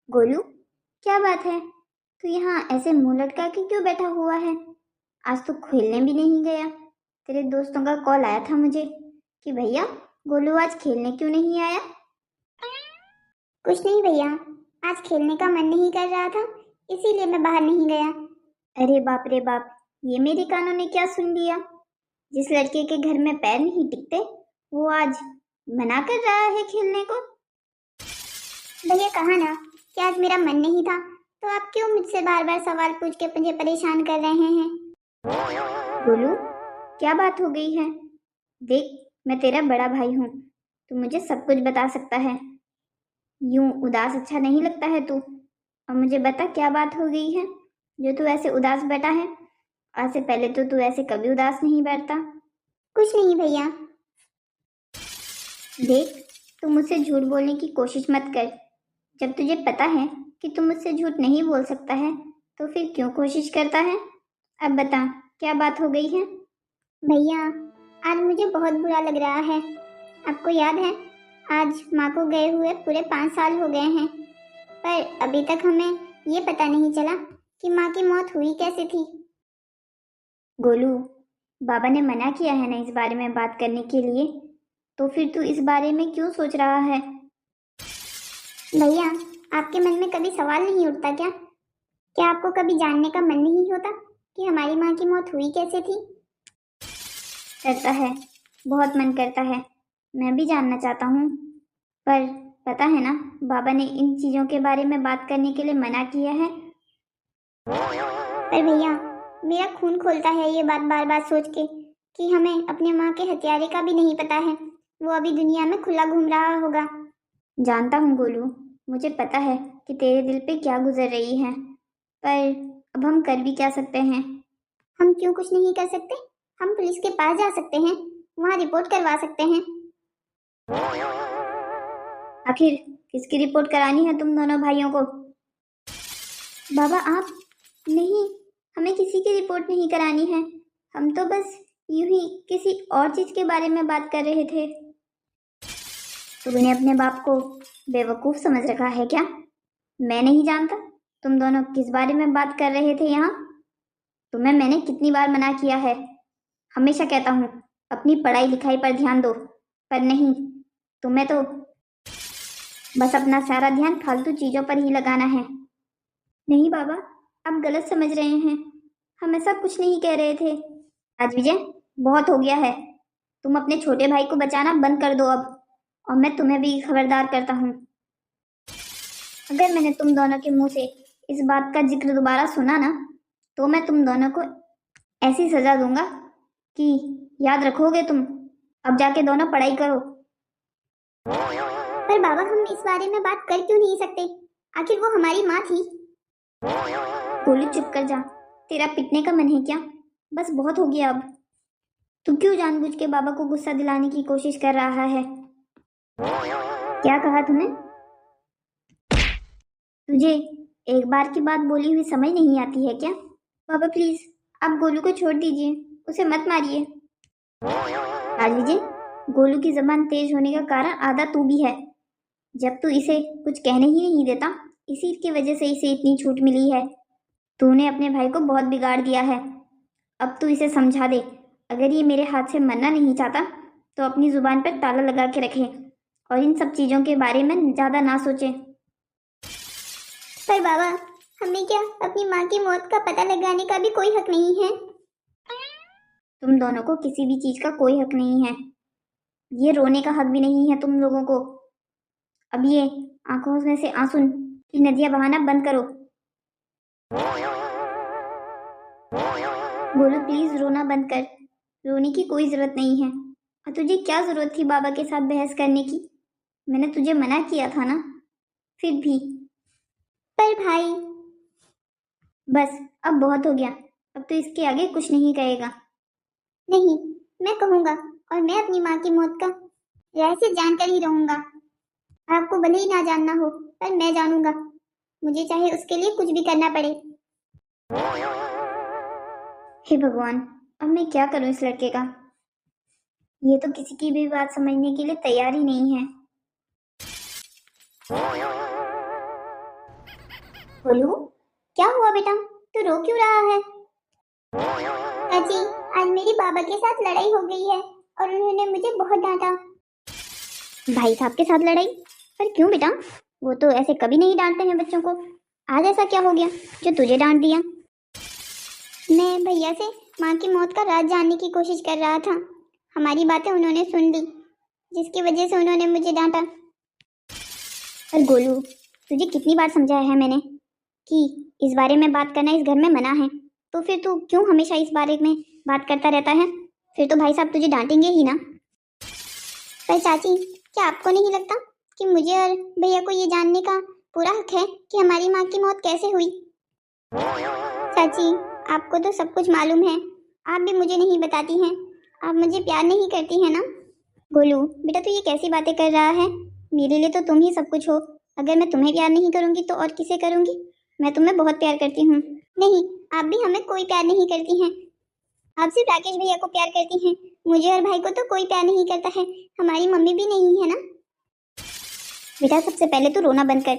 गोलू, क्या बात है? तू यहाँ ऐसे मुंह लटका के क्यों बैठा हुआ है? आज तो खेलने भी नहीं गया। तेरे दोस्तों का कॉल आया था मुझे कि भैया गोलू आज खेलने क्यों नहीं आया। कुछ नहीं भैया, आज खेलने का मन नहीं कर रहा था, इसीलिए मैं बाहर नहीं गया। अरे बाप रे बाप, ये मेरे कानों ने क्या सुन लिया? जिस लड़के के घर में पैर नहीं टिकते वो आज मना कर रहा है खेलने को। भैया कहा ना कि आज मेरा मन नहीं था, तो आप क्यों मुझसे बार बार सवाल पूछ के मुझे परेशान कर रहे हैं? गोलू, क्या बात हो गई है? देख, मैं तेरा बड़ा भाई हूँ, तू मुझे सब कुछ बता सकता है। यूं उदास अच्छा नहीं लगता है तू। और मुझे बता क्या बात हो गई है जो तू ऐसे उदास बैठा है। आज से पहले तो तू ऐसे कभी उदास नहीं बैठता। कुछ नहीं भैया। देख, तू मुझसे झूठ बोलने की कोशिश मत कर। जब तुझे पता है कि तू मुझसे झूठ नहीं बोल सकता है तो फिर क्यों कोशिश करता है? अब बता, क्या बात हो गई है? भैया, आज मुझे बहुत बुरा लग रहा है। आपको याद है, आज माँ को गए हुए पूरे 5 साल हो गए हैं, पर अभी तक हमें ये पता नहीं चला कि माँ की मौत हुई कैसे थी। गोलू, बाबा ने मना किया है ना इस बारे में बात करने के लिए, तो फिर तू इस बारे में क्यों सोच रहा है? भैया, आपके मन में कभी सवाल नहीं उठता क्या? क्या आपको कभी जानने का मन नहीं होता कि हमारी माँ की मौत हुई कैसे थी? करता है, बहुत मन करता है। मैं भी जानना चाहता हूँ, पर पता है ना, बाबा ने इन चीजों के बारे में बात करने के लिए मना किया है। पर भैया, मेरा खून खोलता है ये बात बार बार सोच के कि हमें अपने माँ के हत्यारे का भी नहीं पता है। वो अभी दुनिया में खुला घूम रहा होगा। जानता हूँ गोलू, मुझे पता है कि तेरे दिल पे क्या गुजर रही है, पर अब हम कर भी क्या सकते हैं? हम क्यों कुछ नहीं कर सकते? हम पुलिस के पास जा सकते हैं, वहाँ रिपोर्ट करवा सकते हैं। आखिर किसकी रिपोर्ट करानी है तुम दोनों भाइयों को? बाबा आप? नहीं, हमें किसी की रिपोर्ट नहीं करानी है। हम तो बस यूं ही किसी और चीज के बारे में बात कर रहे थे। तूने अपने बाप को बेवकूफ समझ रखा है क्या? मैं नहीं जानता तुम दोनों किस बारे में बात कर रहे थे यहाँ। तुम्हें मैंने कितनी बार मना किया है। हमेशा कहता हूँ अपनी पढ़ाई लिखाई पर ध्यान दो, पर नहीं, तुम्हें तो बस अपना सारा ध्यान फालतू चीजों पर ही लगाना है। नहीं बाबा, आप गलत समझ रहे हैं। हम ऐसा कुछ नहीं कह रहे थे। आज विजय, बहुत हो गया है। तुम अपने छोटे भाई को बचाना बंद कर दो अब, और मैं तुम्हें भी खबरदार करता हूँ। अगर मैंने तुम दोनों के मुंह से इस बात का जिक्र दोबारा सुना ना, तो मैं तुम दोनों को ऐसी सजा दूंगा कि याद रखोगे तुम। अब जाके दोनों पढ़ाई करो। पर बाबा, हम इस बारे में बात कर क्यों नहीं सकते? आखिर वो हमारी माँ थी। गोलू चुप कर जा। तेरा पिटने का मन है क्या? बस बहुत हो गया अब। तू क्यों जानबूझ के बाबा को गुस्सा दिलाने की कोशिश कर रहा है? क्या कहा तूने? तुझे एक बार की बात बोली हुई समझ नहीं आती है क्या? बाबा प्लीज, आप गोलू को छोड़ दीजिए, उसे मत मारिए। आज विजय, गोलू की जबान तेज होने का कारण आधा तू भी है। जब तू इसे कुछ कहने ही नहीं देता, इसी की वजह से इसे इतनी छूट मिली है। तूने अपने भाई को बहुत बिगाड़ दिया है। अब तू इसे समझा दे। अगर ये मेरे हाथ से मरना नहीं चाहता तो अपनी जुबान पर ताला लगा के रखे और इन सब चीजों के बारे में ज्यादा ना सोचे। पर बाबा, हमें क्या अपनी माँ की मौत का पता लगाने का भी कोई हक नहीं है? तुम दोनों को किसी भी चीज का कोई हक नहीं है। ये रोने का हक भी नहीं है तुम लोगों को। अब ये आंखों में से आंसू की नदियां बहाना बंद करो। गोलू प्लीज रोना बंद कर। रोने की कोई जरूरत नहीं है। और तुझे क्या जरूरत थी बाबा के साथ बहस करने की? मैंने तुझे मना किया था ना, फिर भी। पर भाई। बस, अब बहुत हो गया। अब तो इसके आगे कुछ नहीं कहेगा। नहीं, मैं कहूँगा, और मैं अपनी माँ की मौत का रहस्य जानकर ही रहूंगा। आपको भले ही ना जानना हो, पर मैं जानूंगा, मुझे चाहे उसके लिए कुछ भी करना पड़े। हे भगवान, अब मैं क्या करूं इस लड़के का? ये तो किसी की भी बात समझने के लिए तैयार ही नहीं है। बोलू, क्या हुआ बेटा, तू रो क्यों रहा है? चाची, आज मेरी बाबा के साथ लड़ाई हो गई है और उन्होंने मुझे बहुत डांटा। भाई साहब के साथ लड़ाई? पर क्यों बेटा? वो तो ऐसे कभी नहीं डांटते हैं बच्चों को। आज ऐसा क्या हो गया जो तुझे डांट दिया? मैं भैया से माँ की मौत का राज जानने की कोशिश कर रहा था। हमारी बातें उन्होंने सुन ली, जिसकी वजह से उन्होंने मुझे डांटा। पर गोलू, तुझे कितनी बार समझाया है मैंने कि इस बारे में बात करना इस घर में मना है, तो फिर तू क्यों हमेशा इस बारे में बात करता रहता है? फिर तो भाई साहब तुझे डांटेंगे ही ना। पर चाची, क्या आपको नहीं लगता कि मुझे और भैया को ये जानने का पूरा हक है कि हमारी माँ की मौत कैसे हुई? चाची, आपको तो सब कुछ मालूम है, आप भी मुझे नहीं बताती हैं। आप मुझे प्यार नहीं करती हैं ना? गोलू बेटा, तू ये कैसी बातें कर रहा है? मेरे लिए तो तुम ही सब कुछ हो। अगर मैं तुम्हें प्यार नहीं करूंगी तो और किसे करूंगी? मैं तुम्हें बहुत प्यार करती हूँ। नहीं, आप भी हमें कोई प्यार नहीं करती हैं। आप सिर्फ राकेश भैया को प्यार करती हैं। मुझे और भाई को तो कोई प्यार नहीं करता है। हमारी मम्मी भी नहीं है ना? बेटा सबसे पहले तो रोना बंद कर।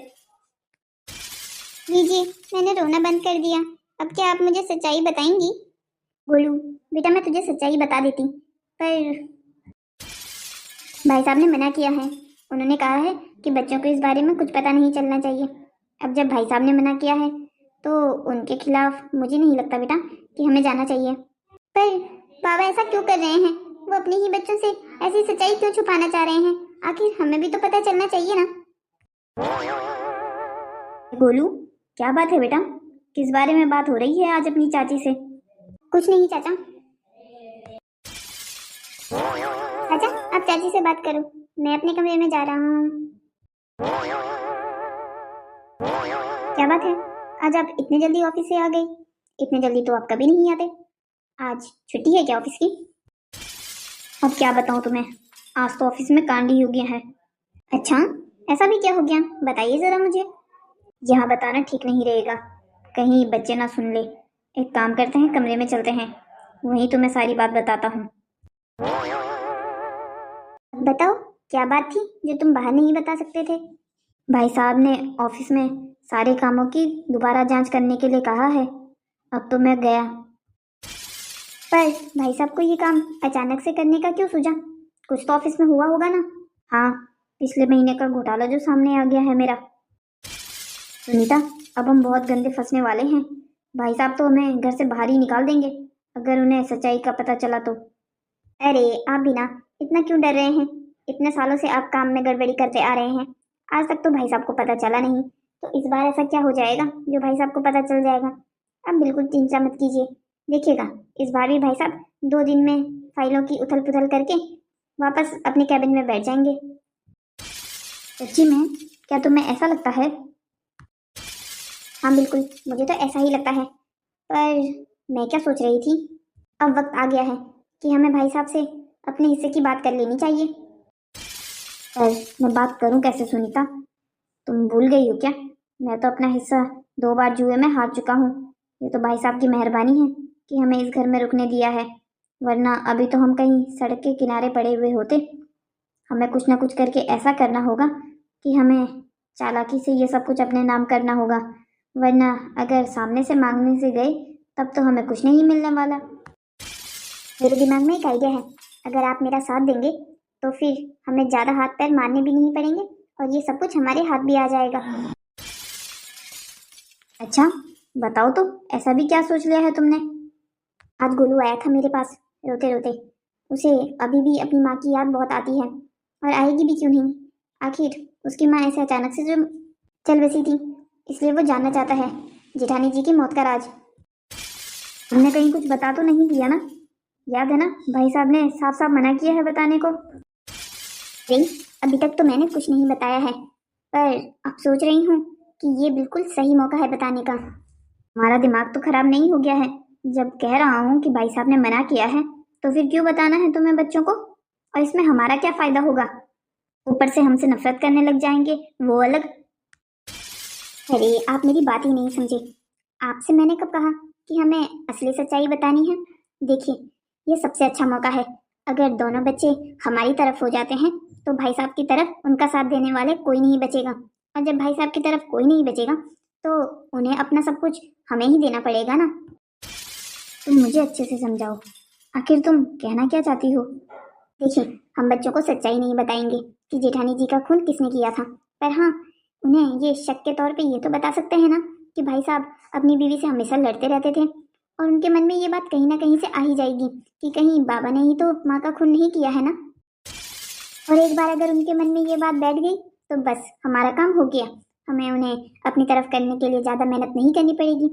लीजिए, मैंने रोना बंद कर दिया। अब क्या आप मुझे सच्चाई बताएंगी? गोलू बेटा, मैं तुझे सच्चाई बता देती, पर भाई साहब ने मना किया है। उन्होंने कहा है कि बच्चों को इस बारे में कुछ पता नहीं चलना चाहिए। अब जब भाई साहब ने मना किया है तो उनके खिलाफ मुझे नहीं लगता बेटा कि हमें जाना चाहिए। पर बाबा ऐसा क्यों कर रहे हैं? वो अपने ही बच्चों से ऐसी सच्चाई क्यों छुपाना चाह रहे हैं? आखिर हमें भी तो पता चलना चाहिए ना। गोलू क्या बात है बेटा? किस बारे में बात हो रही है आज अपनी चाची से? कुछ नहीं चाचा। चाचा, आप चाची से बात करो, मैं अपने कमरे में जा रहा हूँ। क्या बात है, आज आप इतने जल्दी ऑफिस से आ गई? इतने जल्दी तो आप कभी नहीं आते। आज छुट्टी है क्या ऑफिस की? अब क्या बताऊं तुम्हें, आज तो ऑफिस में कांड ही हो गया है। अच्छा, ऐसा भी क्या हो गया? बताइए जरा मुझे। यहाँ बताना ठीक नहीं रहेगा, कहीं बच्चे ना सुन ले। एक काम करते हैं, कमरे में चलते हैं, वहीं तुम्हें सारी बात बताता हूँ। बताओ, क्या बात थी जो तुम बाहर नहीं बता सकते थे? भाई साहब ने ऑफिस में सारे कामों की दोबारा जांच करने के लिए कहा है। अब तो मैं गया। पर भाई साहब को ये काम अचानक से करने का क्यों सूझा? कुछ तो ऑफिस में हुआ होगा ना? हाँ, पिछले महीने का घोटाला जो सामने आ गया है मेरा। सुनीता, अब हम बहुत गंदे फंसने वाले हैं। भाई साहब तो हमें घर से बाहर ही निकाल देंगे अगर उन्हें सच्चाई का पता चला तो। अरे आप भी ना, इतना क्यों डर रहे हैं? इतने सालों से आप काम में गड़बड़ी करते आ रहे हैं, आज तक तो भाई साहब को पता चला नहीं, तो इस बार ऐसा क्या हो जाएगा जो भाई साहब को पता चल जाएगा? आप बिल्कुल चिंता मत कीजिए, देखिएगा इस बार भी भाई साहब 2 दिन में फाइलों की उथल पुथल करके वापस अपने कैबिन में बैठ जाएंगे। सच्ची में? क्या तुम्हें ऐसा लगता है? हाँ बिल्कुल, मुझे तो ऐसा ही लगता है। पर मैं क्या सोच रही थी, अब वक्त आ गया है कि हमें भाई साहब से अपने हिस्से की बात कर लेनी चाहिए। पर मैं बात करूं कैसे सुनीता? तुम भूल गई हो क्या? मैं तो अपना हिस्सा 2 बार जुए में हार चुका हूँ। ये तो भाई साहब की मेहरबानी है कि हमें इस घर में रुकने दिया है, वरना अभी तो हम कहीं सड़क के किनारे पड़े हुए होते। हमें कुछ ना कुछ करके ऐसा करना होगा कि हमें चालाकी से ये सब कुछ अपने नाम करना होगा, वरना अगर सामने से मांगने से गए तब तो हमें कुछ नहीं मिलने वाला। मेरे दिमाग में एक आइडिया है, अगर आप मेरा साथ देंगे तो फिर हमें ज़्यादा हाथ पैर मारने भी नहीं पड़ेंगे और ये सब कुछ हमारे हाथ भी आ जाएगा। अच्छा बताओ तो, ऐसा भी क्या सोच लिया है तुमने? आज गोलू आया था मेरे पास रोते रोते। उसे अभी भी अपनी माँ की याद बहुत आती है, और आएगी भी क्यों नहीं? आखिर उसकी माँ ऐसे अचानक से जो चल बसी थी, इसलिए वो जानना चाहता है जेठानी जी की मौत का राज। तुमने कहीं कुछ बता तो नहीं दिया ना? याद है ना, भाई साहब ने साफ साफ मना किया है बताने को। नहीं, अभी तक तो मैंने कुछ नहीं बताया है, पर अब सोच रही हूँ कि ये बिल्कुल सही मौका है बताने का। हमारा दिमाग तो खराब नहीं हो गया है? जब कह रहा हूँ कि भाई साहब ने मना किया है तो फिर क्यों बताना है तुम्हें बच्चों को? और इसमें हमारा क्या फायदा होगा? ऊपर से हमसे नफरत करने लग जाएंगे, वो अलग। अरे आप मेरी बात ही नहीं समझे। आपसे मैंने कब कहा कि हमें असली सच्चाई बतानी है? देखिए, ये सबसे अच्छा मौका है। अगर दोनों बच्चे हमारी तरफ हो जाते हैं तो भाई साहब की तरफ उनका साथ देने वाले कोई नहीं बचेगा, और जब भाई साहब की तरफ कोई नहीं बचेगा तो उन्हें अपना सब कुछ हमें ही देना पड़ेगा ना। तुम मुझे अच्छे से समझाओ, आखिर तुम कहना क्या चाहती हो? देखिए, हम बच्चों को सच्चाई नहीं बताएंगे कि जेठानी जी का खून किसने किया था, पर हाँ, उन्हें ये शक के तौर पे ये तो बता सकते हैं ना कि भाई साहब अपनी बीवी से हमेशा लड़ते रहते थे, और उनके मन में ये बात कहीं ना कहीं से आ ही जाएगी कि कहीं बाबा ने ही तो माँ का खून नहीं किया है ना। और एक बार अगर उनके मन में ये बात बैठ गई तो बस हमारा काम हो गया। हमें उन्हें अपनी तरफ करने के लिए ज़्यादा मेहनत नहीं करनी पड़ेगी,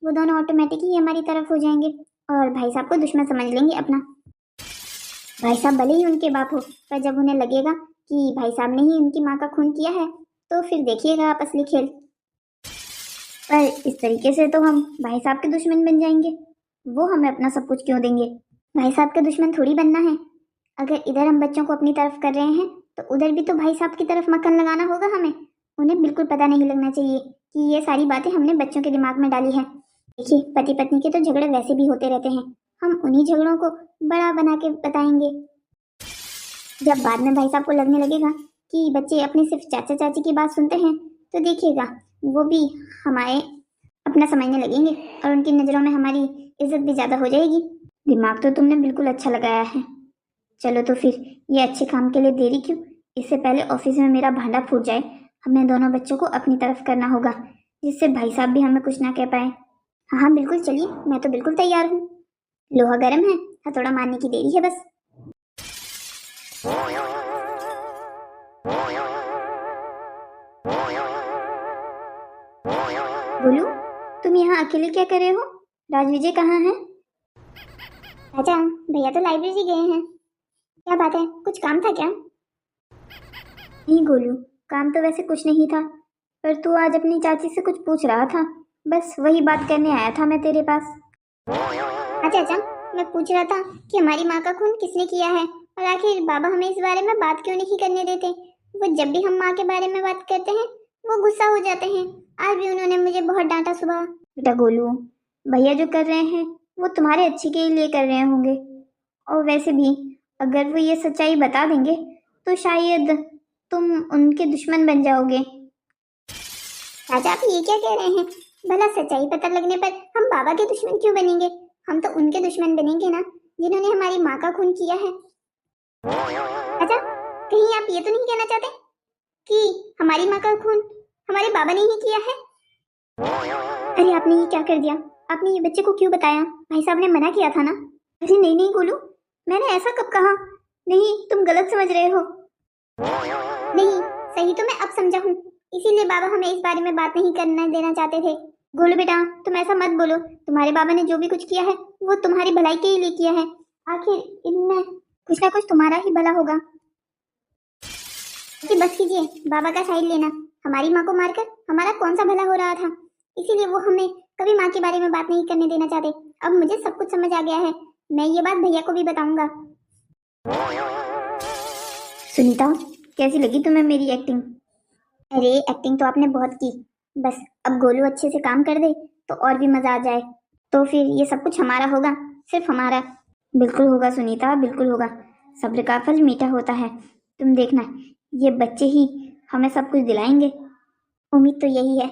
वो दोनों ऑटोमेटिक ही हमारी तरफ हो जाएंगे और भाई साहब को दुश्मन समझ लेंगे अपना। भाई साहब भले ही उनके बाप हो, पर जब उन्हें लगेगा कि भाई साहब ने ही उनकी माँ का खून किया है तो फिर देखिएगा आप असली खेल। पर इस तरीके से तो हम भाई साहब के दुश्मन बन जाएंगे, वो हमें अपना सब कुछ क्यों देंगे? भाई साहब के दुश्मन थोड़ी बनना है। अगर इधर हम बच्चों को अपनी तरफ कर रहे हैं तो उधर भी तो भाई साहब की तरफ मक्खन लगाना होगा हमें। उन्हें बिल्कुल पता नहीं लगना चाहिए कि ये सारी बातें हमने बच्चों के दिमाग में डाली है। देखिए, पति पत्नी के तो झगड़े वैसे भी होते रहते हैं, हम उन्हीं झगड़ों को बड़ा बना के बताएंगे। जब बाद में भाई साहब को लगने लगेगा कि बच्चे अपने सिर्फ चाचा चाची की बात सुनते हैं तो देखिएगा वो भी हमारे अपना समझने लगेंगे और उनकी नज़रों में हमारी इज्जत भी ज़्यादा हो जाएगी। दिमाग तो तुमने बिल्कुल अच्छा लगाया है। चलो तो फिर ये अच्छे काम के लिए देरी क्यों? इससे पहले ऑफिस में मेरा भांडा फूट जाए, हमें दोनों बच्चों को अपनी तरफ करना होगा जिससे भाई साहब भी हमें कुछ ना कह पाए। हाँ हाँ बिल्कुल, चलिए, मैं तो बिल्कुल तैयार हूँ। लोहा गर्म है, हथौड़ा मारने की देरी है बस। बोलू, तुम यहाँ अकेले क्या कर रहे हो? राजविजय कहाँ है? चाचा, भैया तो लाइब्रेरी गए हैं। क्या बात है, कुछ काम था क्या? नहीं गोलू, काम तो वैसे कुछ नहीं था, पर तू आज अपनी चाची से कुछ पूछ रहा था, बस वही बात करने आया था मैं तेरे पास। हाँ चाचा, मैं पूछ रहा था कि हमारी माँ का खून किसने किया है और आखिर बाबा हमें इस बारे में बात क्यों नहीं करने देते। वो जब भी हम माँ के बारे में बात करते हैं वो गुस्सा हो जाते हैं। आज भी उन्होंने मुझे बहुत डांटा सुबह। बेटा गोलू, भैया जो कर रहे हैं वो तुम्हारे अच्छे के लिए कर रहे होंगे, और वैसे भी अगर वो ये सच्चाई बता देंगे तो शायद तुम उनके दुश्मन बन जाओगे। चाचा, आप ये क्या कह रहे हैं? भला सच्चाई पता लगने पर हम बाबा के दुश्मन क्यों बनेंगे? हम तो उनके दुश्मन बनेंगे ना जिन्होंने हमारी माँ का खून किया है। चाचा, कहीं आप ये तो नहीं कहना चाहते कि हमारी माँ का खून हमारे बाबा ने ही किया है? अरे आपने ये क्या कर दिया? आपने ये बच्चे को क्यों बताया? भाई साहब ने मना किया था ना। अरे नहीं नहीं गोलू, मैंने ऐसा कब कहा? नहीं, तुम गलत समझ रहे हो। नहीं, सही तो मैं अब समझा हूँ, इसीलिए बाबा हमें इस बारे में बात नहीं करना देना चाहते थे। गोलू बेटा, तुम ऐसा मत बोलो। तुम्हारे बाबा ने जो भी कुछ किया है वो तुम्हारी भलाई के लिए किया है। आखिर इनमें कुछ ना कुछ तुम्हारा ही भला होगा। कि बस कीजिए, बाबा का साइड लेना। हमारी माँ को मारकर हमारा कौन सा भला हो रहा था, इसीलिए वो हमें कभी माँ के बारे में बात नहीं करने देना चाहते। अब मुझे सब कुछ समझ आ गया है, मैं ये बात भैया को भी बताऊंगा। सुनीता, कैसी लगी तुम्हें मेरी एक्टिंग? अरे एक्टिंग तो आपने बहुत की, बस अब गोलू अच्छे से काम कर दे तो और भी मजा आ जाए, तो फिर ये सब कुछ हमारा होगा, सिर्फ हमारा। बिल्कुल होगा सुनीता, बिल्कुल होगा। सब्र का फल मीठा होता है। तुम देखना, ये बच्चे ही हमें सब कुछ दिलाएंगे। उम्मीद तो यही है।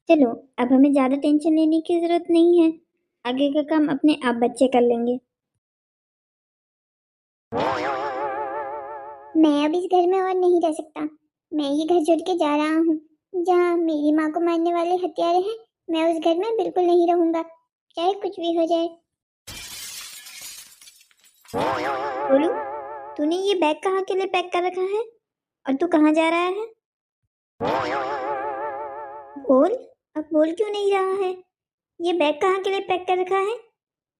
चलो, अब हमें ज़्यादा टेंशन लेने की ज़रूरत नहीं है, आगे का काम अपने आप बच्चे कर लेंगे। मैं अब इस घर में और नहीं रह सकता। मैं ये घर छोड़ के जा रहा हूँ। जहाँ मेरी माँ को मारने वाले हत्यारे हैं, मैं उस घर में बिल्कुल नहीं रहूंगा, चाहे कुछ भी हो जाए। बोलू, तूने ये बैग कहाँ के लिए पैक कर रखा है और तू कहाँ जा रहा है? बोल, अब बोल क्यों नहीं रहा है? ये बैग कहाँ के लिए पैक कर रखा है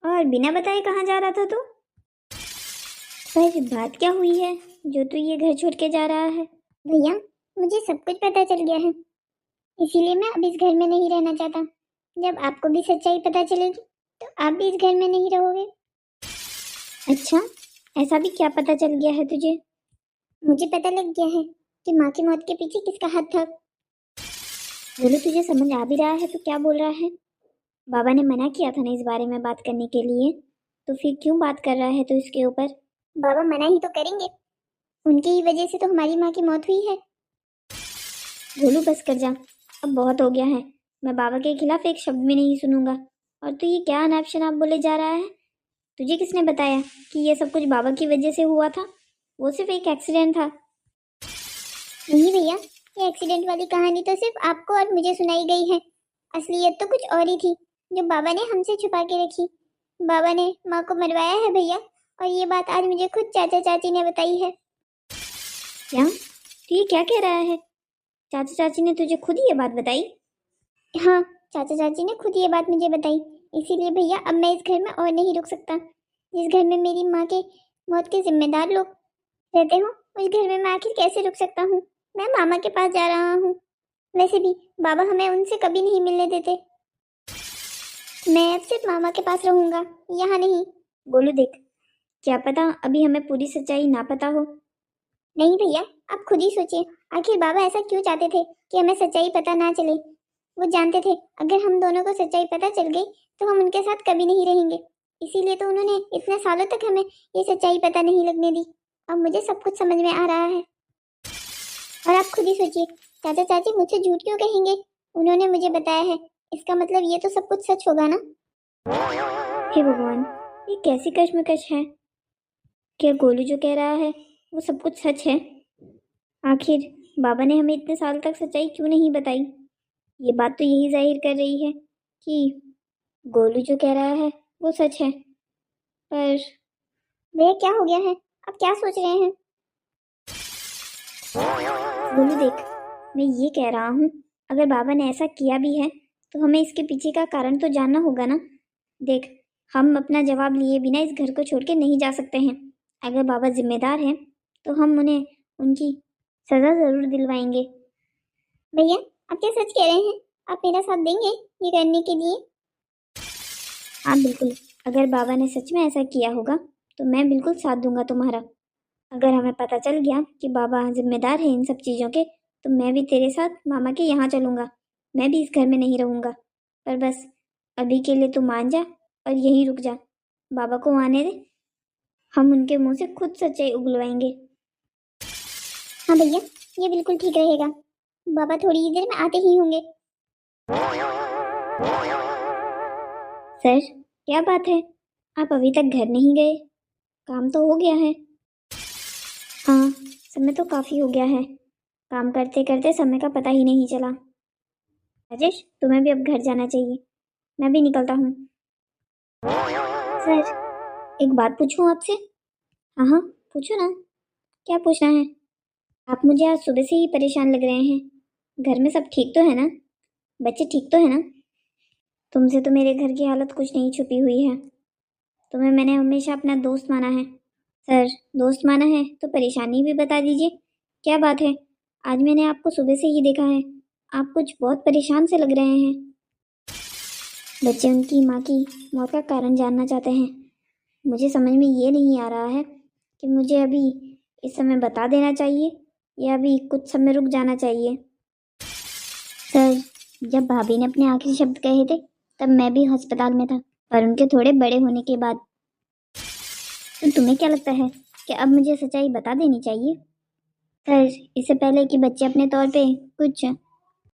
और बिना बताए कहाँ जा रहा था तू? पर बात क्या हुई है जो तू ये घर छोड़ के जा रहा है? भैया, मुझे सब कुछ पता चल गया है, इसीलिए मैं अब इस घर में नहीं रहना चाहता। जब आपको भी सच्चाई पता चलेगी तो आप भी इस घर में नहीं रहोगे। अच्छा, ऐसा भी क्या पता चल गया है तुझे? मुझे पता लग गया है कि माँ की मौत के पीछे किसका हाथ था। बोलो, तुझे समझ आ भी रहा है तो क्या बोल रहा है? बाबा ने मना किया था ना इस बारे में बात करने के लिए, तो फिर क्यों बात कर रहा है तो इसके ऊपर? बाबा मना ही तो करेंगे, उनकी ही वजह से तो हमारी माँ की मौत हुई है। बोलू, बस कर जा, अब बहुत हो गया है। मैं बाबा के खिलाफ एक शब्द भी नहीं सुनूंगा। और तू ये क्या अनाप शनाप बोले जा रहा है? तुझे किसने बताया कि ये सब कुछ बाबा की वजह से हुआ था? वो सिर्फ एक एक्सीडेंट था। नहीं भैया, ये एक्सीडेंट वाली कहानी तो सिर्फ आपको और मुझे सुनाई गई है। असलियत तो कुछ और ही थी, जो बाबा ने हमसे छुपा के रखी। बाबा ने माँ को मरवाया है भैया, और ये बात आज मुझे खुद चाचा चाची ने बताई है। क्या? तू ये क्या कह रहा है? चाचा चाची ने तुझे खुद ये बात बताई? हाँ, चाचा चाची ने खुद ये बात मुझे बताई। इसीलिए भैया अब मैं इस घर में और नहीं रुक सकता। जिस घर में मेरी माँ के मौत के जिम्मेदार लोग रहते हो, उस घर में मैं आखिर कैसे रुक सकता हूँ। मैं मामा के पास जा रहा हूँ। वैसे भी बाबा हमें उनसे कभी नहीं मिलने देते। मैं अब सिर्फ मामा के पास रहूंगा, यहाँ नहीं। गोलू देख, क्या पता अभी हमें पूरी सच्चाई ना पता हो। नहीं भैया, आप खुद ही सोचिए, आखिर बाबा ऐसा क्यों चाहते थे कि हमें सच्चाई पता ना चले। वो जानते थे अगर हम दोनों को सच्चाई पता चल गई तो हम उनके साथ कभी नहीं रहेंगे। इसीलिए तो उन्होंने इतने सालों तक हमें ये सच्चाई पता नहीं लगने दी। अब मुझे सब कुछ समझ में आ रहा है। और आप खुद ही सोचिए, चाचा चाची मुझसे झूठ क्यों कहेंगे? उन्होंने मुझे बताया है, इसका मतलब ये तो सब कुछ सच होगा ना। हे भगवान, ये कैसी कश्मकश है? क्या गोलू जो कह रहा है वो सब कुछ सच है? आखिर बाबा ने हमें इतने साल तक सच्चाई क्यों नहीं बताई? ये बात तो यही जाहिर कर रही है कि गोलू जो कह रहा है वो सच है। पर भैया क्या हो गया है? आप क्या सोच रहे हैं? गोलू देख, मैं ये कह रहा हूँ, अगर बाबा ने ऐसा किया भी है तो हमें इसके पीछे का कारण तो जानना होगा ना। देख, हम अपना जवाब लिए बिना इस घर को छोड़ के नहीं जा सकते हैं। अगर बाबा जिम्मेदार हैं तो हम उन्हें उनकी सजा जरूर दिलवाएंगे। भैया आप क्या सच कह रहे हैं? आप मेरा साथ देंगे ये करने के लिए? हाँ बिल्कुल, अगर बाबा ने सच में ऐसा किया होगा तो मैं बिल्कुल साथ दूंगा तुम्हारा। अगर हमें पता चल गया कि बाबा जिम्मेदार है इन सब चीज़ों के तो मैं भी तेरे साथ मामा के यहाँ चलूँगा। मैं भी इस घर में नहीं रहूँगा। पर बस अभी के लिए तू मान जा और यहीं रुक जा। बाबा को आने दे, हम उनके मुंह से खुद सच्चाई उगलवाएंगे। हाँ भैया, ये बिल्कुल ठीक रहेगा। बाबा थोड़ी ही देर में आते ही होंगे। सर, क्या बात है? आप अभी तक घर नहीं गए? काम तो हो गया है। हाँ, समय तो काफ़ी हो गया है। काम करते करते समय का पता ही नहीं चला। राजेश, तुम्हें भी अब घर जाना चाहिए। मैं भी निकलता हूँ। सर, एक बात पूछूं आपसे? हाँ हाँ, पूछो ना। क्या पूछना है? आप मुझे आज सुबह से ही परेशान लग रहे हैं। घर में सब ठीक तो है ना? बच्चे ठीक तो है ना? तुमसे तो मेरे घर की हालत कुछ नहीं छुपी हुई है। तुम्हें मैंने हमेशा अपना दोस्त माना है। सर, दोस्त माना है तो परेशानी भी बता दीजिए। क्या बात है? आज मैंने आपको सुबह से ही देखा है। आप कुछ बहुत परेशान से लग रहे हैं। बच्चे उनकी माँ की मौत का कारण जानना चाहते हैं। मुझे समझ में ये नहीं आ रहा है कि मुझे अभी इस समय बता देना चाहिए या अभी कुछ समय रुक जाना चाहिए। सर, जब भाभी ने अपने आखिरी शब्द कहे थे तब मैं भी अस्पताल में था, पर उनके थोड़े बड़े होने के बाद। तो तुम्हें क्या लगता है कि अब मुझे सच्चाई बता देनी चाहिए? सर, इससे पहले कि बच्चे अपने तौर पे कुछ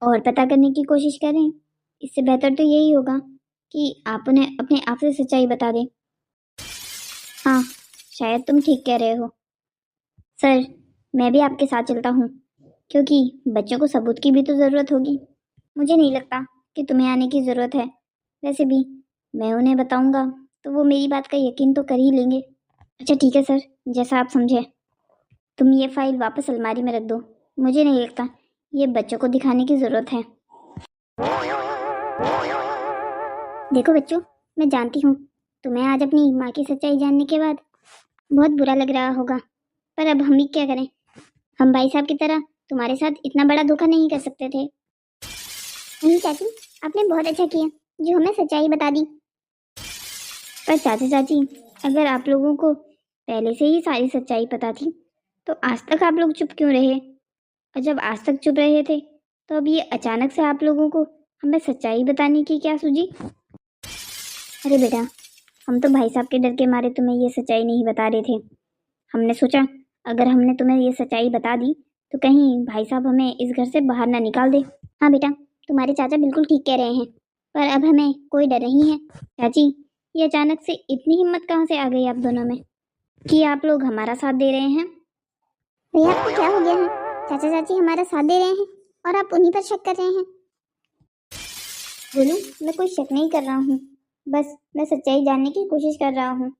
और पता करने की कोशिश करें, इससे बेहतर तो यही होगा कि आप उन्हें अपने आप से सच्चाई बता दें। हाँ, शायद तुम ठीक कह रहे हो। सर, मैं भी आपके साथ चलता हूँ, क्योंकि बच्चों को सबूत की भी तो ज़रूरत होगी। मुझे नहीं लगता कि तुम्हें आने की ज़रूरत है। वैसे भी मैं उन्हें बताऊंगा तो वो मेरी बात का यकीन तो कर ही लेंगे। अच्छा ठीक है सर, जैसा आप समझे। तुम ये फाइल वापस अलमारी में रख दो। मुझे नहीं लगता ये बच्चों को दिखाने की ज़रूरत है। देखो बच्चों, मैं जानती हूँ तुम्हें आज अपनी माँ की सच्चाई जानने के बाद बहुत बुरा लग रहा होगा, पर अब हम भी क्या करें। हम भाई साहब की तरह तुम्हारे साथ इतना बड़ा धोखा नहीं कर सकते थे। नहीं चाची, आपने बहुत अच्छा किया जो हमें सच्चाई बता दी। पर चाचा चाची, अगर आप लोगों को पहले से ही सारी सच्चाई पता थी तो आज तक आप लोग चुप क्यों रहे? और जब आज तक चुप रहे थे तो अब ये अचानक से आप लोगों को हमें सच्चाई बताने की क्या सूझी? अरे बेटा, हम तो भाई साहब के डर के मारे तुम्हें ये सच्चाई नहीं बता रहे थे। हमने सोचा अगर हमने तुम्हें ये सच्चाई बता दी तो कहीं भाई साहब हमें इस घर से बाहर ना निकाल दे। हाँ बेटा, तुम्हारे चाचा बिल्कुल ठीक कह रहे हैं, पर अब हमें कोई डर नहीं है। चाची, ये अचानक से इतनी हिम्मत कहाँ से आ गई आप दोनों में कि आप लोग हमारा साथ दे रहे हैं? भैया, आपको क्या हो गया है? चाचा चाची हमारा साथ दे रहे हैं और आप उन्हीं पर शक कर रहे हैं। बोलूं, मैं कोई शक नहीं कर रहा हूँ, बस मैं सच्चाई जानने की कोशिश कर रहा हूँ।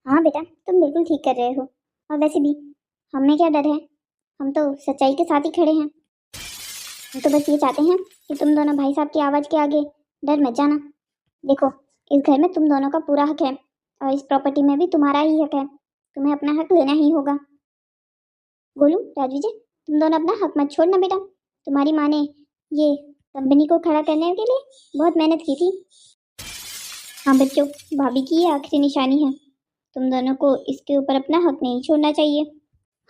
हाँ बेटा, तुम बिल्कुल ठीक कर रहे हो। और वैसे भी हमें क्या डर है, हम तो सच्चाई के साथ ही खड़े हैं। हम तो बस ये चाहते हैं कि तुम दोनों भाई साहब की आवाज़ के आगे डर मत जाना। देखो, इस घर में तुम दोनों का पूरा हक है और इस प्रॉपर्टी में भी तुम्हारा ही हक है। तुम्हें अपना हक लेना ही होगा। बोलू, राजविजय, तुम दोनों अपना हक मत छोड़ना बेटा। तुम्हारी माँ ने ये कंपनी को खड़ा करने के लिए बहुत मेहनत की थी। हाँ बच्चों, भाभी की ये आखिरी निशानी है। तुम दोनों को इसके ऊपर अपना हक नहीं छोड़ना चाहिए।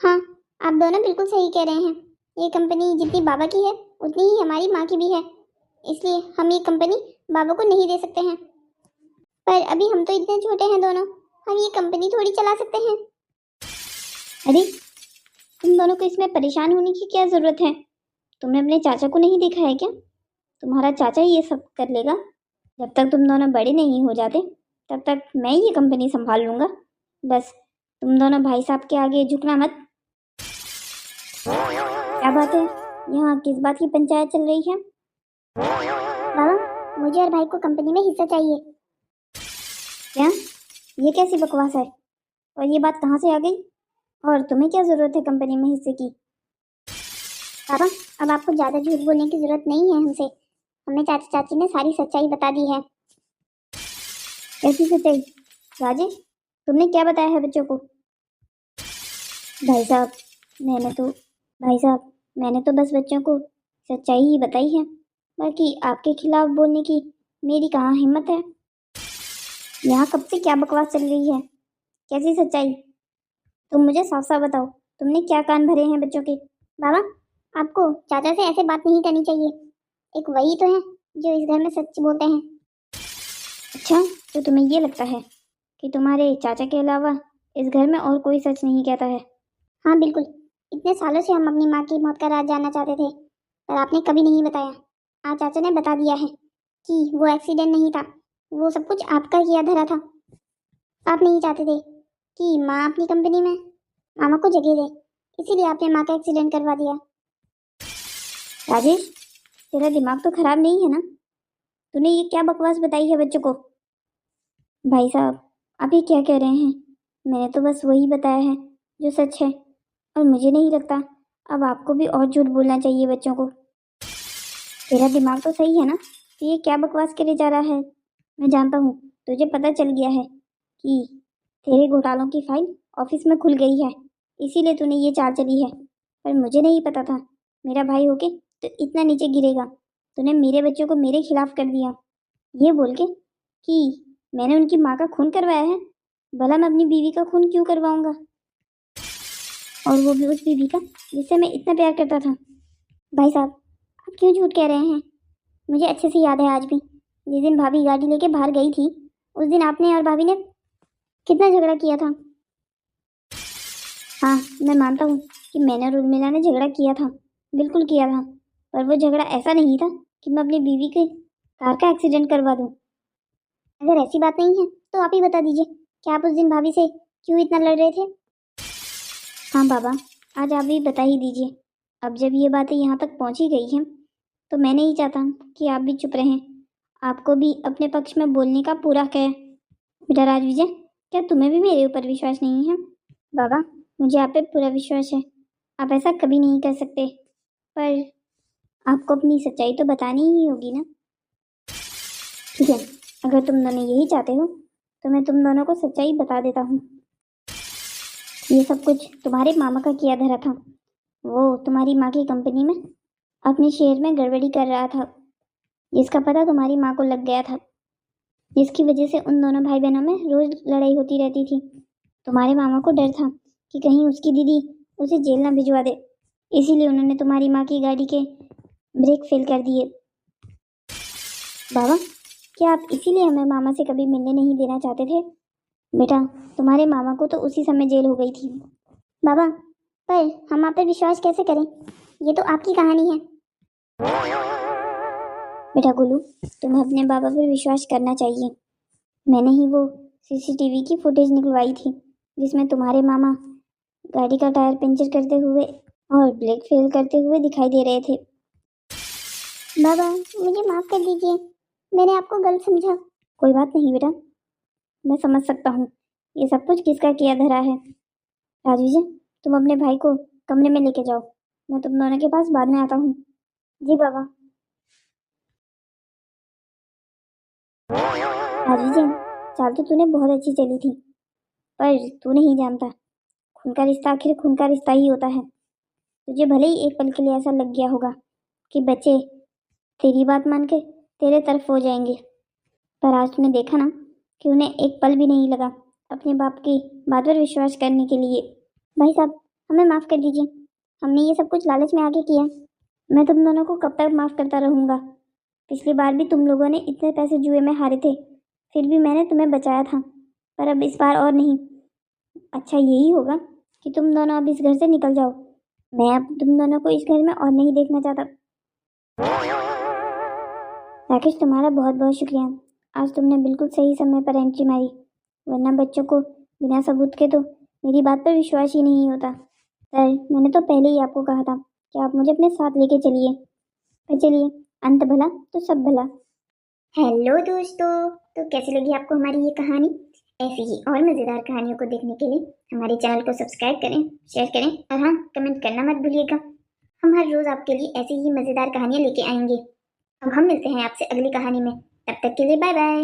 हाँ, आप दोनों बिल्कुल सही कह रहे हैं। ये कंपनी जितनी बाबा की है उतनी ही हमारी माँ की भी है, इसलिए हम ये कंपनी बाबा को नहीं दे सकते हैं। पर अभी हम तो इतने छोटे हैं दोनों, हम ये कंपनी थोड़ी चला सकते हैं। अरे, तुम दोनों को इसमें परेशान होने की क्या जरूरत है? तुमने अपने चाचा को नहीं देखा है क्या? तुम्हारा चाचा ये सब कर लेगा। जब तक तुम दोनों बड़े नहीं हो जाते तब तक मैं ये कंपनी संभाल लूंगा। बस तुम दोनों भाई साहब के आगे झुकना मत। क्या बात है, यहाँ किस बात की पंचायत चल रही है? बाबा, मुझे और भाई को कंपनी में हिस्सा चाहिए। क्या? ये कैसी बकवास है? और ये बात कहाँ से आ गई? और तुम्हें क्या जरूरत है कंपनी में हिस्से की? पापा, अब आपको ज्यादा झूठ बोलने की जरूरत नहीं है हमसे। हमें चाचा चाची ने सारी सच्चाई बता दी है। कैसी सच्चाई? राजेश, तुमने क्या बताया है बच्चों को? भाई साहब, मैंने तो बस बच्चों को सच्चाई ही बताई है। बाकी आपके खिलाफ बोलने की मेरी कहाँ हिम्मत है। यहाँ कब से क्या बकवास चल रही है? कैसी सच्चाई? तुम मुझे साफ साफ बताओ, तुमने क्या कान भरे हैं बच्चों के? बाबा, आपको चाचा से ऐसे बात नहीं करनी चाहिए। एक वही तो है जो इस घर में सच बोलते हैं। अच्छा, तो तुम्हें ये लगता है कि तुम्हारे चाचा के अलावा इस घर में और कोई सच नहीं कहता है? हाँ बिल्कुल। इतने सालों से हम अपनी माँ की मौत का राज जानना चाहते थे, पर आपने कभी नहीं बताया। आज चाचा ने बता दिया है कि वो एक्सीडेंट नहीं था, वो सब कुछ आपका किया धरा था। आप नहीं चाहते थे कि माँ अपनी कंपनी में मामा को जगह दे, इसीलिए आपने माँ का एक्सीडेंट करवा दिया। राजेश, तेरा दिमाग तो खराब नहीं है ना? तूने ये क्या बकवास बताई है बच्चों को? भाई साहब, आप ये क्या कह रहे हैं? मैंने तो बस वही बताया है जो सच है, और मुझे नहीं लगता अब आपको भी और झूठ बोलना चाहिए बच्चों को। तेरा दिमाग तो सही है ना? तो ये क्या बकवास करे जा रहा है? मैं जानता हूँ, तुझे पता चल गया है कि तेरे घोटालों की फाइल ऑफिस में खुल गई है, इसीलिए तूने ये चाल चली है। पर मुझे नहीं पता था मेरा भाई होके तो इतना नीचे गिरेगा। तूने मेरे बच्चों को मेरे खिलाफ कर दिया, ये बोल के कि मैंने उनकी माँ का खून करवाया है। भला मैं अपनी बीवी का खून क्यों करवाऊंगा? और वो भी उस बीवी का जिससे मैं इतना प्यार करता था। भाई साहब, आप क्यों झूठ कह रहे हैं? मुझे अच्छे से याद है आज भी, जिस दिन भाभी गाड़ी लेके बाहर गई थी, उस दिन आपने और भाभी ने कितना झगड़ा किया था। हाँ, मैं मानता हूँ कि मैंने और उर्मिला ने झगड़ा किया था, बिल्कुल किया था। पर वो झगड़ा ऐसा नहीं था कि मैं अपनी बीवी के कार का एक्सीडेंट करवा दूँ। अगर ऐसी बात नहीं है तो आप ही बता दीजिए कि आप उस दिन भाभी से क्यों इतना लड़ रहे थे? हाँ बाबा, आज आप भी बता ही दीजिए। अब जब ये बातें यहाँ तक पहुँच ही गई हैं तो मैं नहीं चाहता कि आप भी चुप रहें। आपको भी अपने पक्ष में बोलने का पूरा हक है। बेटा राजविजय, क्या तुम्हें भी मेरे ऊपर विश्वास नहीं है? बाबा, मुझे आप पे पूरा विश्वास है, आप ऐसा कभी नहीं कर सकते। पर आपको अपनी सच्चाई तो बतानी ही होगी ना? ठीक है, अगर तुम दोनों यही चाहते हो तो मैं तुम दोनों को सच्चाई बता देता हूँ। ये सब कुछ तुम्हारे मामा का किया धरा था। वो तुम्हारी माँ की कंपनी में अपने शेयर में गड़बड़ी कर रहा था, जिसका पता तुम्हारी माँ को लग गया था, जिसकी वजह से उन दोनों भाई बहनों में रोज लड़ाई होती रहती थी। तुम्हारे मामा को डर था कि कहीं उसकी दीदी उसे जेल ना भिजवा दे, इसीलिए उन्होंने तुम्हारी माँ की गाड़ी के ब्रेक फेल कर दिए। बाबा, क्या आप इसीलिए हमें मामा से कभी मिलने नहीं देना चाहते थे? बेटा, तुम्हारे मामा को तो उसी समय जेल हो गई थी। बाबा, पर हम आप पे विश्वास कैसे करें? ये तो आपकी कहानी है। बेटा गोलू, तुम्हें अपने बाबा पर विश्वास करना चाहिए। मैंने ही वो सीसीटीवी की फुटेज निकलवाई थी जिसमें तुम्हारे मामा गाड़ी का टायर पंचर करते हुए और ब्रेक फेल करते हुए दिखाई दे रहे थे। बाबा मुझे माफ कर दीजिए, मैंने आपको गलत समझा। कोई बात नहीं बेटा, मैं समझ सकता हूँ ये सब कुछ किसका किया धरा है। राजविजय, तुम अपने भाई को कमरे में लेके जाओ, मैं तुम दोनों के पास बाद में आता हूँ। जी बाबा। राजविजय, चाल तो तूने बहुत अच्छी चली थी, पर तू नहीं जानता खून का रिश्ता आखिर खून का रिश्ता ही होता है। तुझे भले ही एक पल के लिए ऐसा लग गया होगा कि बच्चे तेरी बात मान के तेरे तरफ हो जाएंगे, पर आज तूने देखा ना कि उन्हें एक पल भी नहीं लगा अपने बाप की बात पर विश्वास करने के लिए। भाई साहब, हमें माफ़ कर दीजिए, हमने ये सब कुछ लालच में आके किया। मैं तुम दोनों को कब तक माफ़ करता रहूँगा। पिछली बार भी तुम लोगों ने इतने पैसे जुए में हारे थे, फिर भी मैंने तुम्हें बचाया था, पर अब इस बार और नहीं। अच्छा यही होगा कि तुम दोनों अब इस घर से निकल जाओ। मैं अब तुम दोनों को इस घर में और नहीं देखना चाहता। राकेश, तुम्हारा बहुत बहुत शुक्रिया, आज तुमने बिल्कुल सही समय पर एंट्री मारी, वरना बच्चों को बिना सबूत के तो मेरी बात पर विश्वास ही नहीं होता। सर, मैंने तो पहले ही आपको कहा था कि आप मुझे अपने साथ लेके चलिए, पर चलिए, अंत भला तो सब भला। हेलो दोस्तों, तो कैसी लगी आपको हमारी ये कहानी? ऐसी ही और मज़ेदार कहानियों को देखने के लिए हमारे चैनल को सब्सक्राइब करें, शेयर करें और हाँ, कमेंट करना मत भूलिएगा। हम हर रोज़ आपके लिए ऐसी ही मज़ेदार कहानियाँ लेके आएंगे। अब हम मिलते हैं आपसे अगली कहानी में, तब तक के लिए बाय बाय।